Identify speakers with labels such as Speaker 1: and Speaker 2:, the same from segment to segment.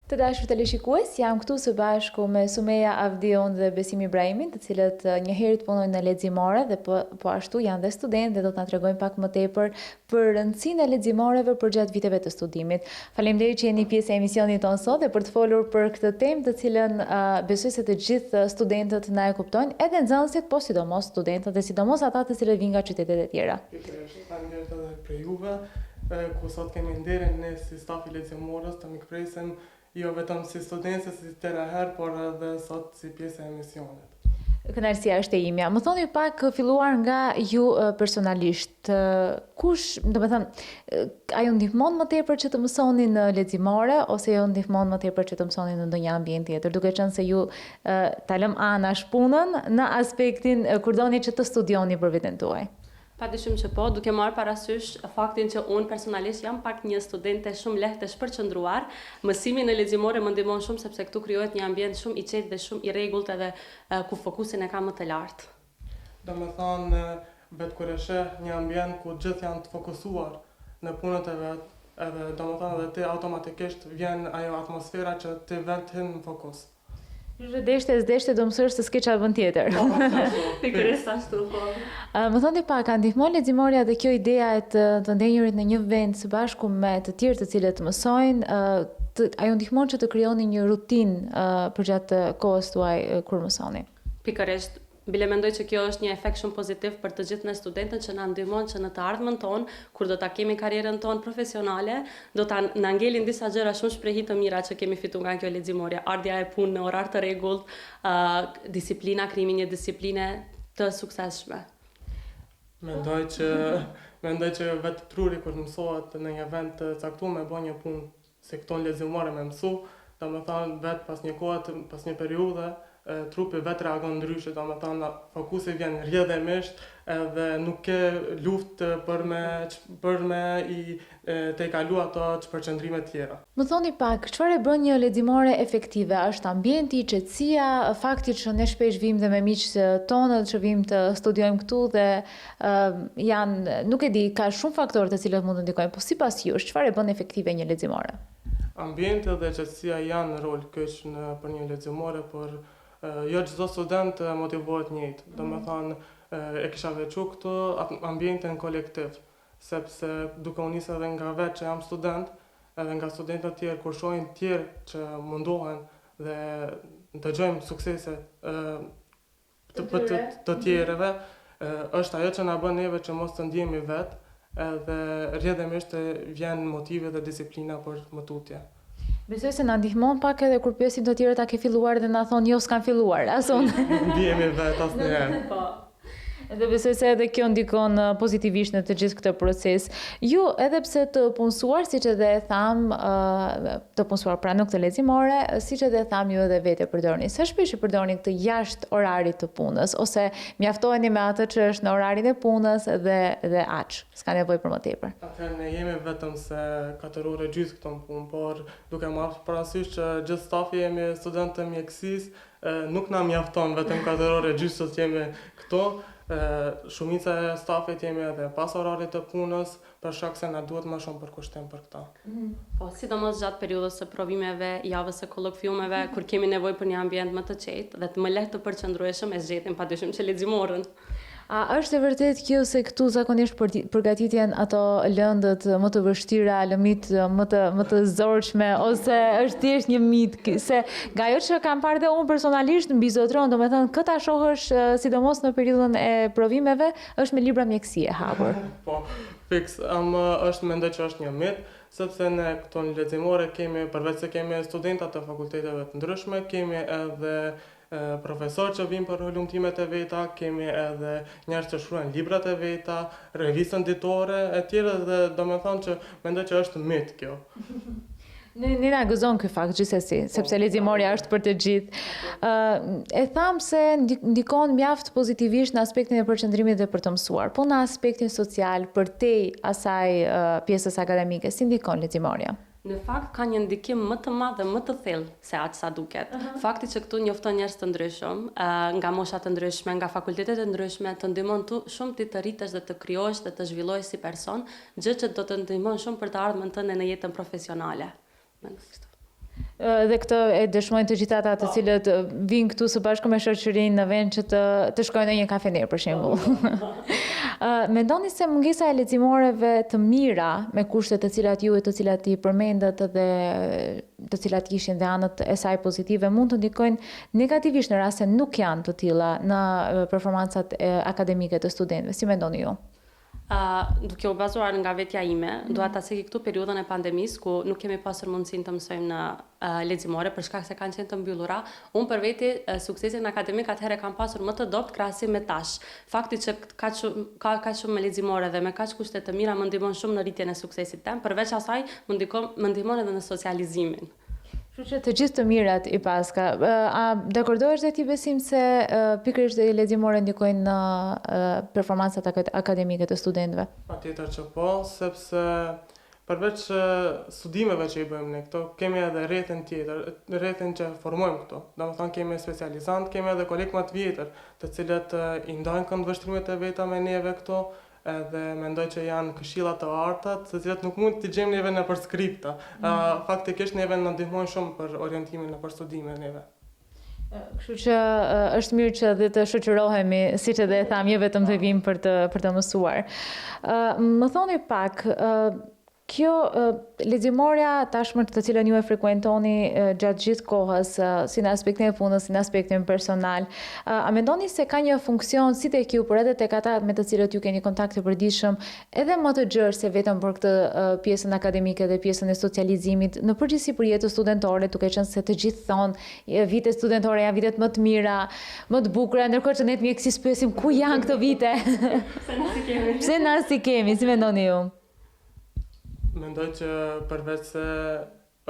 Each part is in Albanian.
Speaker 1: Të dashur teleshikues, jam këtu së bashku me Sumeja Avdion dhe Besim Ibrahimin, të cilët një herë punojnë në leximore dhe po ashtu janë dhe studentë dhe do të na tregojnë pak më tepër për rëndësinë e leximoreve përgjatë viteve të studimit. Faleminderit që jeni pjesë e emisionit tonë sot dhe për të folur për këtë temë, të cilën besoj se të gjithë studentët na e kuptojnë, edhe nxënësit, po sidomos studentët dhe sidomos ata të cilët vinë nga qytetet e tjera.
Speaker 2: Faleminderit edhe për juve, ku sot kemi nderin ne si stafi leximorës të mikpresim jo vetëm si studentë, si tëra herë, por edhe sot si pjesë e emisionit.
Speaker 1: Kënaqësia është e imja. Më thoni pak filluar nga ju personalisht. Kush, a ju ndihmon më tepër që të mësoni në leximore ose ju ndihmon më tepër që të mësoni në ndonjë ambient tjetër, duke qenë se ju ta lëm anash punën në aspektin kur doni që të studioni për veten tuaj?
Speaker 3: Padyshim që po, duke marrë parasysh faktin që unë personalisht jam pak një studente shumë lehtë e shpërqendruar, mësimi në leximore më ndihmon shumë sepse këtu krijohet një ambient shumë i qetë dhe shumë i rregullt edhe ku fokusin e ka më të lartë.
Speaker 2: Domethënë, vetë kur e sheh një ambient ku gjithë janë të fokusuar në punët e vet, edhe domethënë edhe ti automatikisht vjen ajo atmosfera që ti vetë hin në fokus.
Speaker 1: Deshte do mësosh se s'ke çfarë bën tjetër.
Speaker 3: Pikërisht ashtu po.
Speaker 1: Më thoni pak, a ndihmon leximorja dhe kjo ideja e të ndenjurit në një vend së bashku me të tjerë të cilët mësojnë, a ju ndihmon që të krijoni një rutinë përgjatë kohës tuaj kur mësoni?
Speaker 3: Pikërisht. Bile mendoj që kjo është një efekt shumë pozitiv për të gjithë ne studentët që na ndihmon që në të ardhmen tonë, kur do ta kemi karrierën tonë profesionale, do ta na ngelin disa gjëra shumë shprehi të mira që kemi fituar nga kjo leximorja, ardha e punë në orar të rregullt, disiplina, krijimi një disipline të suksesshme.
Speaker 2: Mendoj që vetë truri kur mësohet në një vend të caktuar me bën një punë si këto leximore me mësu, domethënë vetë pas një kohe, pas një periudhe trupi vetë reagon ndryshe, domethënë fokusi vjen rrjedhimisht edhe nuk ke luftë për me i te kalu ato përqendrime të tjera.
Speaker 1: Më thoni pak, çfarë e bën një leximore efektive? Është ambienti, qetësia, fakti që ne shpesh vim dhe me miqtë tonë që vim të studiojmë këtu dhe janë, nuk e di, ka shumë faktorë të cilët mund të ndikojnë, po sipas jush, çfarë e bën efektive një leximore?
Speaker 2: Ambienti dhe qetësia janë rol kyç për një leximore, por jo çdo student motivohet njëjtë. Domethënë e kisha veçu këtu ambientin kolektiv, sepse duke u nisur edhe nga vetë që jam student, edhe nga studentët të tjerë kur shohin të tjerë që mundohen dhe dëgjojmë suksese të tjerëve, është ajo që na bën neve që mos të ndjehemi vetë, edhe rrjedhimisht vjen motivi dhe disiplina për më tutje.
Speaker 1: Besoj se na ndihmon pak edhe kur pyesim të tjerët a ke filluar dhe na thonë jo s'kan filluar, as unë.
Speaker 2: Ndihemi vetë asnjëherë.
Speaker 1: Po. Edhe besoj se edhe kjo ndikon pozitivisht në të gjithë këtë proces. Ju edhe pse të punësuar, siç edhe e tham, të punësuar pra nuk të leximore, siç edhe e tham ju edhe vetë përdorni. Sa shpesh e përdorni këtë jashtë orarit të punës ose mjaftoheni me atë që është në orarin e punës dhe aq. S'ka nevojë për më tepër.
Speaker 2: Atëherë ne jemi vetëm se 4 orë gjysmë këtu në punë, por duke marrë parasysh që gjithë stafi jemi studentë të mjekësisë, nuk na mjafton vetëm 4 orë gjysmë që jemi këtu. Shumica e stafit jemi edhe pas orarit të punës, për shkak se na duhet më shumë përkushtim për këta.
Speaker 3: Po, sidomos gjatë periudhës së provimeve, javës së kollokviumeve, kur kemi nevojë për një ambient më të qetë dhe të më lehtë të përqendrueshëm, e zgjetim padyshim që leximorën.
Speaker 1: A është e vërtet kjo se këtu zakonisht përgatitjen ato lëndët më të vështira, lëmit më të zorshme, ose është thjesht një mit, se nga ajo që kam parë dhe unë personalisht mbi zotron, domethënë këta shohësh sidomos në periudhën e provimeve, është me libra mjekësie hapur.
Speaker 2: Po, fiks, mendoj që është një mit, sepse ne këto në leximore kemi, përveç se kemi studentat të fakulteteve të ndryshme, kemi edhe profesor që vinë për hulumtimet e veta, kemi edhe njerëz që shkruajnë librat e veta, revistën ditore e tjera dhe domethënë që mendoj që është mit kjo.
Speaker 1: Ne na gëzon ky fakt gjithsesi, sepse leximorja është për të gjithë. E tham se ndikon mjaft pozitivisht në aspektin e përqendrimit dhe për të mësuar, po në aspektin social, përtej asaj pjesës akademike, si ndikon leximorja?
Speaker 3: Në fakt ka një ndikim më të madh dhe më të thellë se aq sa duket. Fakti që këtu njofton njerëz të ndryshëm, nga mosha të ndryshme, nga fakultete të ndryshme, të ndihmon shumë ti të rritesh dhe të krijosh dhe të zhvillohesh si person, gjë që do të ndihmon shumë për të ardhmen tënde në jetën profesionale.
Speaker 1: Dhe këtë e dëshmojnë të gjithë ata të cilët vinë këtu së bashku me shoqërinë në vend që të shkojnë në një kafener për shembull. Mendoni se mungesa e leximoreve të mira me kushtet të cilat ju e të cilat i përmendët dhe të cilat ishin dhe anët e saj pozitive mund të ndikojnë negativisht në rast se nuk janë të tilla në performancat akademike të studentëve. Si mendoni ju?
Speaker 3: Duke u bazuar nga vetja ime, dua ta seki këtu periudhën e pandemisë ku nuk kemi pasur mundësinë të mësojmë në leximore për shkak se kanë qenë të mbyllura. Unë për veti suksesin akademik atëherë kam pasur më të dobët krahasim me tash. Fakti që ka shumë me leximore dhe me kaq kushte të mira më ndihmon shumë në rritjen e suksesit tim, përveç asaj më ndihmon edhe në socializimin.
Speaker 1: Kështu që të gjithë të mirat i paska. A dakordohesh dhe ti Besim se pikërisht leximore ndikojnë në performancat akademike të studentëve?
Speaker 2: Patjetër që po, sepse përveç studimeve që i bëjmë ne këto, kemi edhe rrethin tjetër, rrethin që formojmë këto. Domethënë kemi specializant, kemi edhe kolegë më të vjetër, të cilët i ndajnë këndvështrimet e veta me neve këto, edhe mendoj që janë këshilla të arta, të cilat nuk mund t'i gjejmë neve nëpër skripta. Faktikisht neve na ndihmojnë shumë për orientimin nëpër studime neve.
Speaker 1: Kështu që është mirë që dhe të shoqërohemi, siç edhe e tham, jo vetëm të vim për të mësuar. Më thoni pak, kjo leximorja tashmë të cilën ju e frekuentoni gjatë gjithë kohës, si në aspektin e punës, si në aspektin personal, a mendoni se ka një funksion si tek ju, por edhe tek ata me të cilët ju keni kontakt të përditshëm, edhe më të gjerë se vetëm për këtë pjesën akademike dhe pjesën e socializimit, në përgjithësi për jetën studentore, duke qenë se të gjithë thonë vitet studentore janë vitet më të mira, më të bukura, ndërkohë që ne mjekësisë pyesim ku janë këto vite? Pse na si kemi? Si mendoni ju?
Speaker 2: Mendoj që përveç se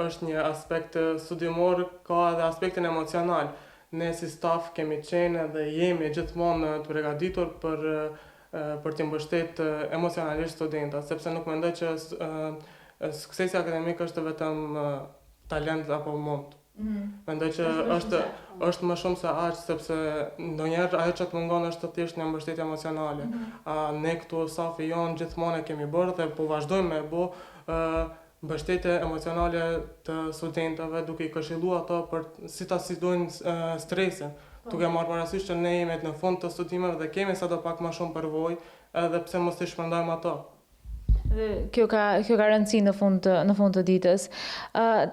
Speaker 2: është një aspekt studimor, ka edhe aspektin emocional. Ne si staf kemi qenë dhe jemi gjithmonë të përgatitur për të mbështetur emocionalisht studentat, sepse nuk mendoj që suksesi akademik është vetëm talent apo mund. Mendoj që është më shumë se aq, sepse ndonjëherë ajo që të mungon është thjesht një mbështetje emocionale. Ne këtu stafi jon gjithmonë e kemi bërë dhe po vazhdojmë me bë mbështetje emocionale të studentëve, duke i këshilluar ato për si ta sidojnë stresin, duke marrë parasysh që ne jemi në fund të studimeve dhe kemi sado pak më shumë përvojë, edhe pse mos i shpërndajmë ato.
Speaker 1: Kjo ka rëndësi në fund të ditës.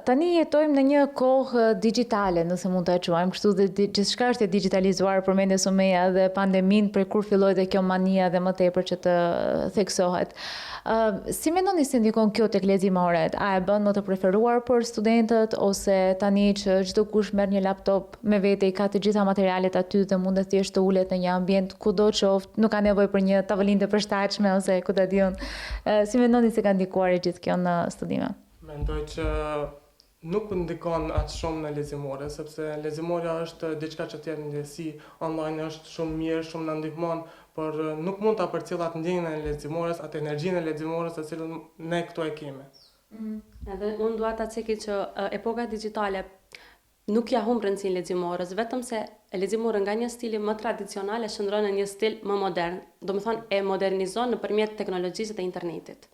Speaker 1: Tani jetojmë në një kohë digjitale, nëse mund ta quajmë kështu, dhe gjithçka është e digitalizuar, përmendje Sumeja dhe pandemin, për kur filloi dhe kjo mania dhe më tepër që të theksohet. Si mendoni se ndikon kjo tek leximoret? A e bën më të preferuar për studentët, ose tani që çdo kush merr një laptop me vete, i ka të gjitha materialet aty dhe mundet thjesht të ulet në një ambient kudo qoftë, nuk ka nevojë për një tavolinë të përshtatshme ose ku ta diun. Si mendoni se ka ndikuar gjithë kjo në studime?
Speaker 2: Mendoj që nuk ndikon aq shumë në leximore, sepse leximorja është diçka që t'jep ndjesi, online është shumë mirë, shumë na ndihmon, por nuk mund ta përcjell atë ndjenjën e leximores, atë energjinë e leximores të cilën ne këtu e kemi.
Speaker 3: Edhe unë dua ta ceki që epoka digjitale nuk ja humb rëndësinë leximores, vetëm se leximore nga një stili më tradicional e shndron në një stil më modern, domethënë e modernizon nëpërmjet teknologjisë dhe internetit.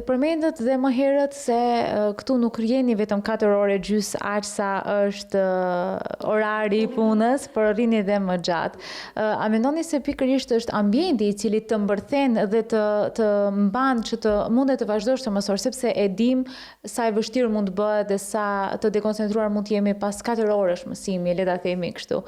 Speaker 1: Përmendet dhe më herët se këtu nuk rjeni vetëm 4 ore gjys aq sa është orari i punës, por rrini dhe më gjatë. A mendoni se pikërisht është ambienti i cili të mbërthen dhe të mban që të mundet të vazhdosh të mësosh, sepse e dim sa e vështirë mund të bëhet dhe sa të dekoncentruar mund të jemi pas 4 orësh mësimi, le ta themi kështu.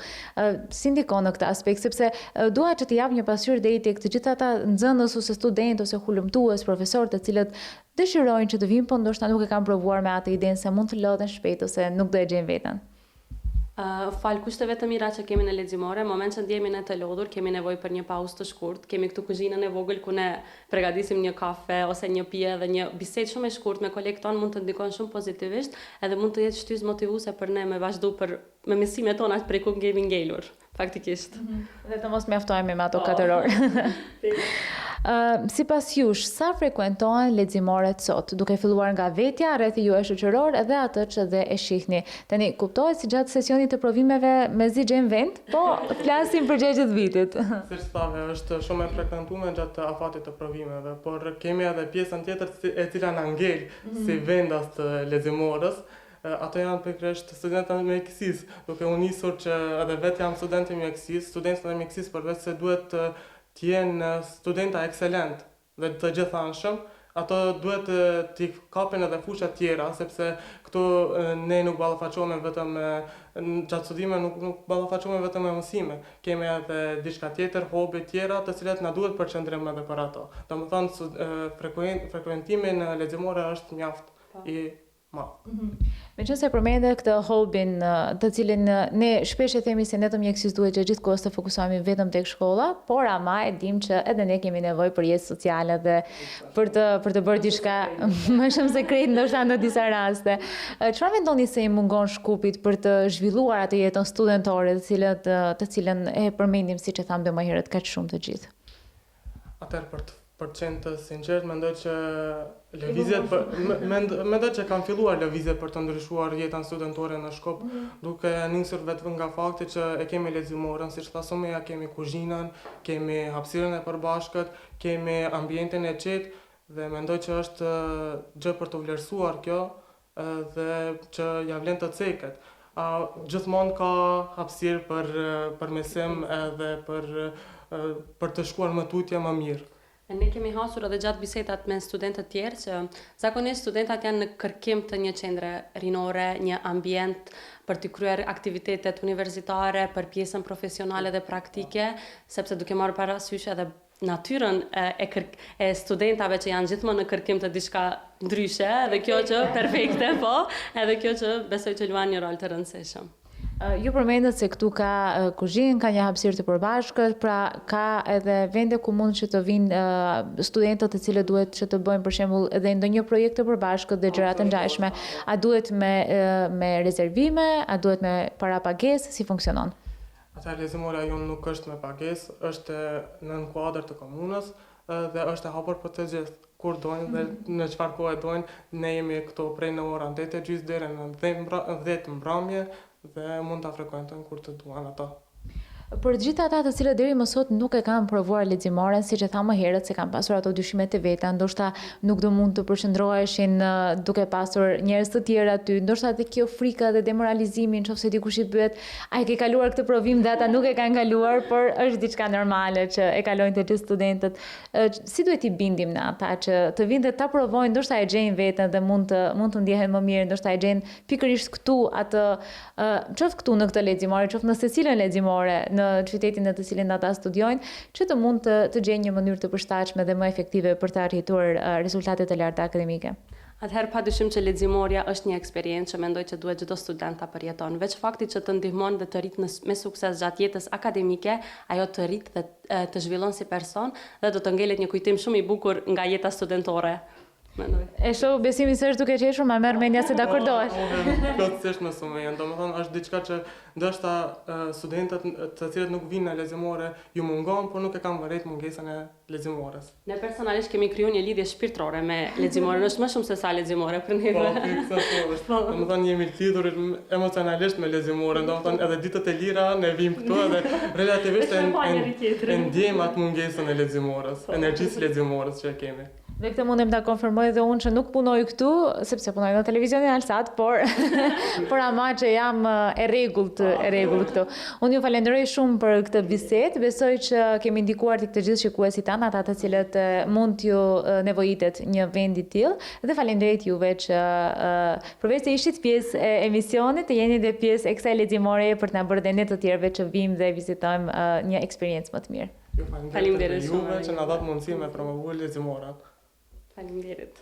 Speaker 1: Si ndikon në këtë aspekt, sepse dua që të jap një pasqyrë deri tek të gjithë ata nxënës ose student ose hulumtues, profesorë të cilët dëshirojnë që të vinë, po ndoshta nuk e kanë provuar me atë idenë se mund të lodhen shpejt ose nuk do e gjejnë veten.
Speaker 3: Fal kushteve të mira që kemi në leximore, në moment që ndjehemi ne të lodhur, kemi nevojë për një pauzë të shkurtë. Kemi këtu kuzhinën e vogël ku ne përgatisim një kafe ose një pije dhe një bisedë shumë e shkurtë me kolegët tonë mund të ndikon shumë pozitivisht, edhe mund të jetë shtysë motivuese për ne me vazhdu me mësimet tona prej ku kemi ngelur, faktikisht.
Speaker 1: Dhe të mos mjaftohemi me ato 4 orë. Sipas jush, sa frekuentohen leximoret sot, duke filluar nga vetja, rrethi juaj shoqëror edhe atë që dhe e shihni. Tani kuptohet si gjatë sesionit të provimeve mezi gjen vend, po flasim për gjatë vitit.
Speaker 2: Siç thave, është shumë e frekuentuar gjatë afatit të provimeve, por kemi edhe pjesën tjetër e cila na ngel si vendas të leximorës. Ato janë pikërisht studentët e mjekësisë, duke u nisur që edhe vetë jam student i mjekësisë, studentët e mjekësisë përveç se duhet të jenë studenta ekselent dhe të gjithanshëm, ato duhet t'i kapin edhe fusha tjera, sepse këtu ne nuk ballafaqohemi vetëm gjatë studimeve nuk ballafaqohemi vetëm me mësime. Kemi edhe diçka tjetër, hobi tjera, të cilat na duhet përqendrim edhe për ato. Domethënë frekuentimi në leximore është mjaft i madh.
Speaker 1: Meqense përmendë këtë hobin, të cilin ne shpesh e themi se ne të mjekësisë duhet që gjithkohës të fokusohemi vetëm tek shkolla, por ama e dim që edhe ne kemi nevojë për jetë sociale dhe për të bërë diçka më shumë sekret ndoshta në disa raste. Çfarë mendoni se i mungon Shkupit për të zhvilluar atë jetën studentore, të cilën e përmendim siç e thamë më herët kaq shumë të gjithë?
Speaker 2: Atëherë për të qenë të sinqert, mendoj që lëvizjet mendoj që kanë filluar lëvizjet për të ndryshuar jetën studentore në Shkup, duke nisur vetëm nga fakti që e kemi leximorën, siç tha Sumeja, kemi kuzhinën, kemi hapësirën e përbashkët, kemi ambientin e qetë dhe mendoj që është gjë për të vlerësuar kjo dhe që ja vlen të ceket. Gjithmonë ka hapësirë për mësim edhe për të shkuar më tutje më mirë.
Speaker 3: Ne kemi hasur edhe gjatë bisedat me studentët tjerë që zakonisht studentat janë në kërkim të një qendre rinore, një ambient për të kryer aktivitetet universitare, për pjesën profesionale dhe praktike, sepse duke marrë parasysh edhe natyrën e studentave që janë gjithmonë në kërkim të diçka ndryshe, edhe kjo që perfekte, po, edhe kjo që besoj që luan një rol të rëndësishëm.
Speaker 1: Ju përmendët se këtu ka kuzhinë, ka një hapësirë të përbashkët, pra ka edhe vende ku mund që të vinë studentët të cilët duhet që të bëjnë për shembull edhe ndonjë projekt të përbashkët dhe gjëra të ngjashme. A duhet me rezervime, a duhet me parapagesë, si funksionon?
Speaker 2: Atëherë leximora jonë nuk është me pagesë, është në kuadër të komunës dhe është e hapur për të gjithë. Kur dojnë dhe në çfarë kohë dojnë, ne jemi këtu prej në orën 8:30 deri në 10 mbrëmje dhe mund ta frekuentojnë kur të duan ata.
Speaker 1: Për gjithë ata të cilët deri më sot nuk e kanë provuar leximoren, siç e thamë më herët, se kanë pasur ato dyshimet e veta, ndoshta nuk do mund të përqendroheshin duke pasur njerëz të tjerë aty, ndoshta edhe kjo frika dhe demoralizimi nëse dikush i pyet, a e ke kaluar këtë provim dhe ata nuk e kanë kaluar, por është diçka normale që e kalojnë të gjithë studentët. Si duhet i bindim në ata që të vinë dhe ta provojnë, ndoshta e gjejnë veten dhe mund të ndjehen më mirë, ndoshta e gjejnë pikërisht këtu atë qoftë këtu në këtë leximore, qoftë në secilën leximore në qytetin në të cilin ata studiojnë, që të mund të gjejnë një mënyrë të përshtatshme dhe më efektive për të arritur rezultate të larta akademike.
Speaker 3: Atëherë padyshim që leximorja është një eksperiencë që mendoj që duhet çdo student ta përjeton. Veç fakti që të ndihmon dhe të rrit me sukses gjatë jetës akademike, ajo të rrit dhe të zhvillon si person dhe do të ngelet një kujtim shumë i bukur nga jeta studentore.
Speaker 1: E shoh besimi se është duke qeshur, ma merr mendja se dakordohesh.
Speaker 2: Plotësisht me Sumeja, domethënë është diçka që ndoshta studentët të cilët nuk vinë në leximore ju mungon, por nuk e kanë vërejt mungesën e leximores.
Speaker 3: Ne personalisht kemi krijuar një lidhje shpirtërore me leximoren, është më shumë se sa leximore për ne.
Speaker 2: Po, domethënë jemi lidhur emocionalisht me leximoren, domethënë edhe ditët e lira ne vim këtu edhe relativisht e ndjejmë atë mungesën e leximores, energjisë leximores që kemi.
Speaker 1: Dhe këtë mundem ta konfirmoj dhe unë që nuk punoj këtu, sepse punoj në televizionin Alsat, por ama që jam e rregullt këtu. Unë ju falenderoj shumë për këtë bisedë, besoj që kemi ndikuar të këtë gjithë shikuesit tanë, ata të cilët mund t'ju nevojitet një vend i tillë, dhe falenderoj juve që përveç se ishit pjesë e emisionit, të jeni dhe pjesë e kësaj leximore për të na bërë dhe ne të tjerëve që vim dhe vizitojmë një eksperiencë më të mirë.
Speaker 2: Faleminderit juve që na dhat mundësi me promovuar leximorat.
Speaker 3: Faleminderit.